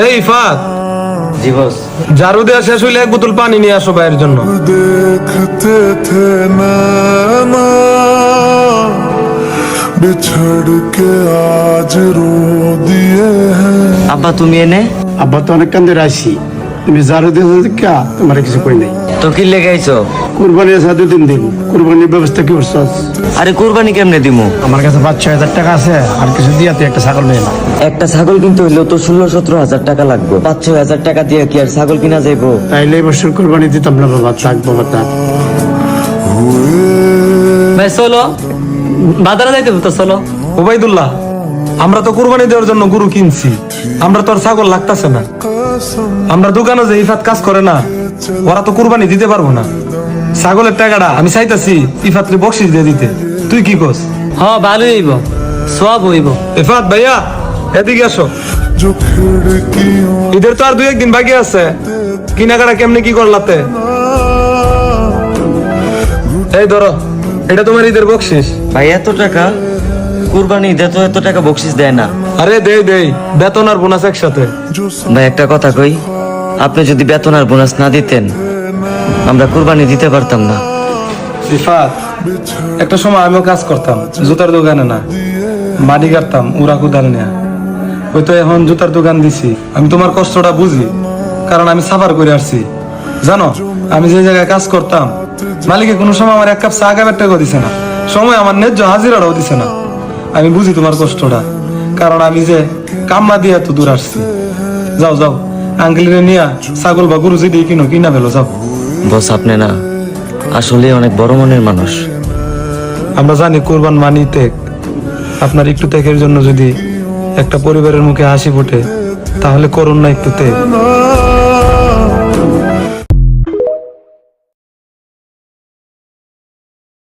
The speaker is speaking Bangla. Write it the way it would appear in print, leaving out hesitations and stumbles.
এই ইফাত, জি বস। ঝাড়ু দেওয়া শেষ হইলে এক বোতল পানি নিয়ে আসো ভাইয়ের জন্য। देखते थे नैना बिछड़ के आज रो दिए हैं। আব্বা তুমি এনে আব্বা তো অনেক কান্দে আসি, তুমি ঝাড়ু দিয়ে কা তোমার কিছু কই নাই। তো কি লেগে আইছো? কুরবানি আছে 2-3 দিন, কুরবানির ব্যবস্থা কি করছস? আরে কুরবানি কেমনে দিমু? আমার কাছে 5-6 হাজার টাকা আছে, আর কিছু দিয়া তুই একটা ছাগল নিয়ে না। একটা ছাগল কিনতে হইলেও তো 16-17 হাজার টাকা লাগবে। 5-6 হাজার টাকা দিয়ে কি আর ছাগল কিনা যাইবো? তাইলে এই বছর কুরবানি দিতাম না বাবা, থাক বাবা থাক। ভাই চলো, বাজারে যাইতে তো চলো। ওবাইদুল্লাহ, আমরা তো কুরবানি দেওয়ার জন্য গরু কিনছি, আমরা তো আর ছাগল লাগতাছে না। আমরা দোকানে যে ইফাত কাজ করে না, ওরা তো কুরবানি দিতে পারবো না। ছাগলের টাকাটা আমি চাইতাছি ইফাতরে বকশিস দিয়ে দিতে, তুই কি কস? হ্যাঁ ভালোই হইব, সব হইব। ইফাত ভাইয়া এদিকে আসো। जो खिड़कियों ঈদের তো আর 2-1 দিন বাকি আছে, কিনাকাটা কেমনে কি করলাতে? এই ধরো, এটা তোমার ঈদের বকশিস। ভাই এত টাকা? কুরবানি ঈদে তো এত টাকা বকশিস দেয় না। আরে দেই, বেতন আর বোনাস একসাথে। ভাই একটা কথা কই, আপনি যদি বেতন আর বোনাস না দিতেন আমরা কুরবানি দিতে পারতাম না। ইফাত, একটা সময় আমিও কাজ করতাম জুতার দোকানে, না মাটি কাটতাম উড়া কুদাল নিয়ে। ওই তো এখন জুতার দোকান দিছি। আমি তোমার কষ্টটা বুঝি, কারণ আমি সাফার করে আসছি। জানো, আমি যে জায়গায় কাজ করতাম, মালিকে কোনো সময় আমার 1 কাপ চা খাবার টাকাও দিছে না, সময় আমার ন্যায্য হাজিরাটাও দিছে না। আমি বুঝি তোমার কষ্টটা, কারণ আমি যে কাম্মা দিয়ে এত দূর আসছি। যাও আঙ্কেলের নিয়ে ছাগল বা গরু যদি কিনা ফেলো, যাও। বস আপনি না আসলে অনেক বড় মনের মানুষ। আমরা জানি কোরবান মানি ত্যাগ। আপনার একটু ত্যাগের জন্য যদি একটা পরিবারের মুখে হাসি ফোটে, তাহলে করুন না একটু ত্যাগ।